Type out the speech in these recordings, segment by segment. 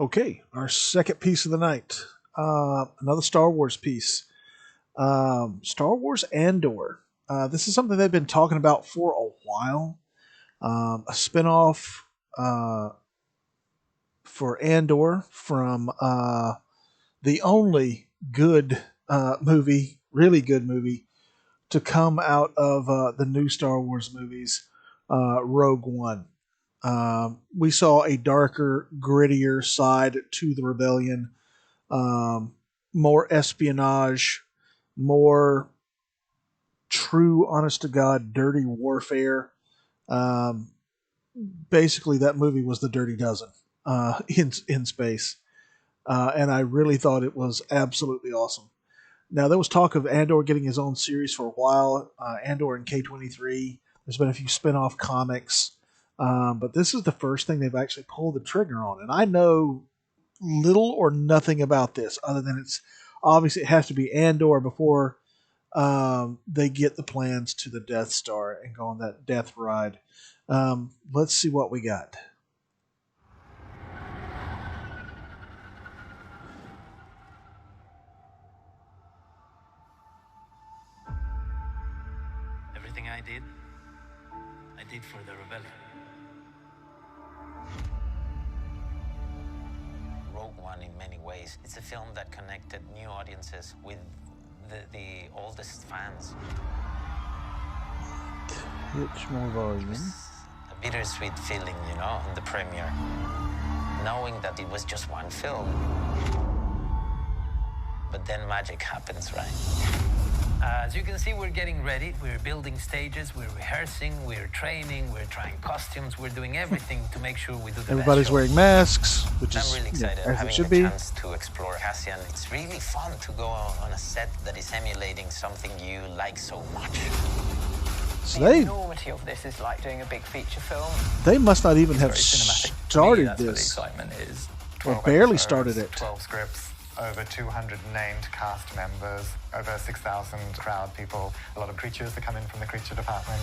Okay, our second piece of the night. Another Star Wars piece. Star Wars Andor. This is something they've been talking about for a while. A spinoff uh, for Andor from the only good movie, really good movie, to come out of the new Star Wars movies, Rogue One. We saw a darker, grittier side to the rebellion, um, more espionage, more true, honest to God, dirty warfare. Um, Basically, that movie was the Dirty Dozen in space, and I really thought it was absolutely awesome. Now there was talk of Andor getting his own series for a while. Andor and K-23. There's been a few spin-off comics, but this is the first thing they've actually pulled the trigger on. And I know little or nothing about this, other than it's obviously it has to be Andor before they get the plans to the Death Star and go on that death ride. Let's see what we got. Everything I did for the rebellion. Rogue One, in many ways, it's a film that connected new audiences with the oldest fans. Hitch more volume. A bittersweet feeling, in the premiere, knowing that it was just one film. But then magic happens, right? As you can see, we're getting ready. We're building stages, we're rehearsing, we're training, we're trying costumes, we're doing everything to make sure we do the Everybody's best show. wearing masks, which I'm is really excited as having it should the be. chance to explore Cassian. It's really fun to go on a set that is emulating something you like so much. So The enormity of this is like doing a big feature film. they must not even have Very cinematic. started That's where the this. excitement is. Or 12 barely episodes, started it. 12 scripts, over 200 named cast members, over 6,000 crowd people, a lot of creatures that come in from the creature department.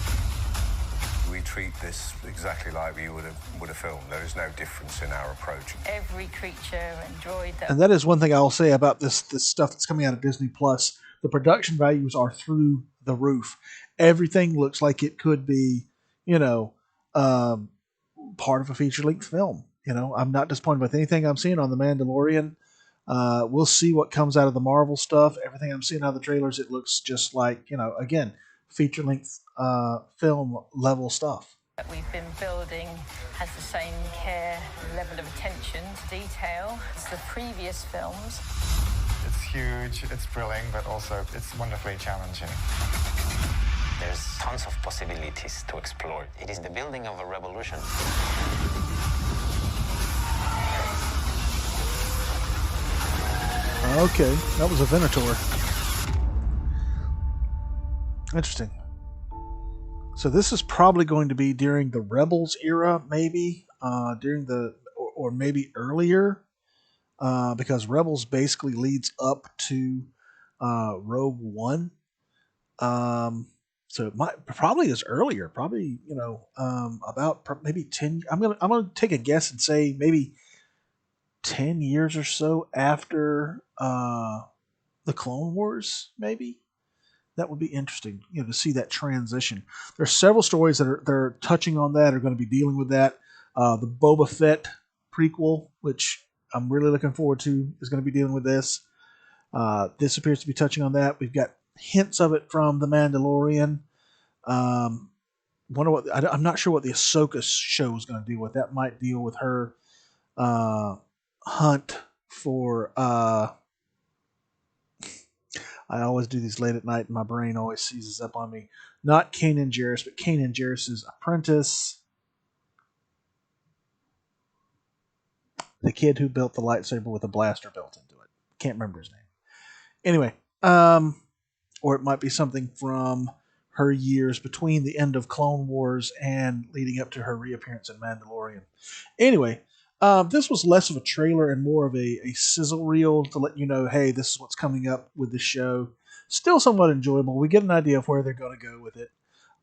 We treat this exactly like we would have filmed. There is no difference in our approach. Every creature and droid that And that is one thing I'll say about this stuff that's coming out of Disney Plus. The production values are through the roof. Everything looks like it could be, part of a feature length film. I'm not disappointed with anything I'm seeing on The Mandalorian. We'll see what comes out of the Marvel stuff. Everything I'm seeing out of the trailers, it looks just like, again, feature length film level stuff. we've been building has the same care and level of attention to detail as the previous films. It's huge, it's thrilling, but also it's wonderfully challenging. There's tons of possibilities to explore. It is the building of a revolution. Okay, that was a Venator. Interesting. So this is probably going to be during the Rebels era, maybe during or maybe earlier, because Rebels basically leads up to Rogue One. So it might probably is earlier, probably about maybe 10. I'm gonna take a guess and say maybe 10 years or so after the Clone Wars, maybe. That would be interesting, to see that transition. There's several stories that are touching on that, are going to be dealing with that. The Boba Fett prequel, which I'm really looking forward to, is going to be dealing with this. This appears to be touching on that. We've got hints of it from The Mandalorian. I'm not sure what the Ahsoka show is going to deal with. That might deal with her hunt for. I always do these late at night, and my brain always seizes up on me. Not Kanan Jarrus, but Kanan Jarrus's apprentice, the kid who built the lightsaber with a blaster built into it. Can't remember his name. Anyway, or it might be something from her years between the end of Clone Wars and leading up to her reappearance in Mandalorian. Anyway, this was less of a trailer and more of a sizzle reel to let you know, hey, this is what's coming up with the show. Still somewhat enjoyable. We get an idea of where they're going to go with it.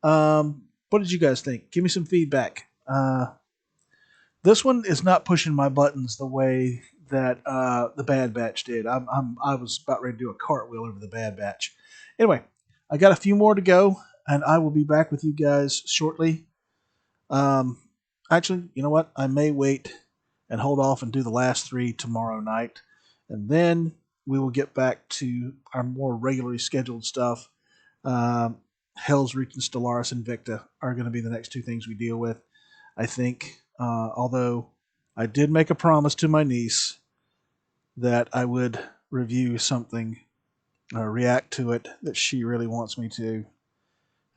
What did you guys think? Give me some feedback. This one is not pushing my buttons the way that the Bad Batch did. I was about ready to do a cartwheel over the Bad Batch. Anyway, I got a few more to go, and I will be back with you guys shortly. Um, Actually, you know what? I may wait and hold off and do the last three tomorrow night, and then we will get back to our more regularly scheduled stuff. Um, Hell's Reach and Stellaris Invicta are going to be the next two things we deal with, I think. Although I did make a promise to my niece that I would review something or react to it that she really wants me to.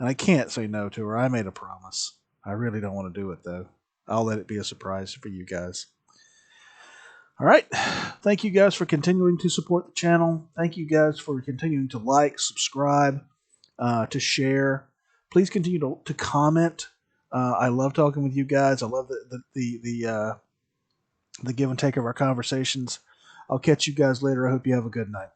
And I can't say no to her. I made a promise. I really don't want to do it, though. I'll let it be a surprise for you guys. All right. Thank you guys for continuing to support the channel. Thank you guys for continuing to like, subscribe, to share. Please continue to comment. I love talking with you guys. I love the give and take of our conversations. I'll catch you guys later. I hope you have a good night.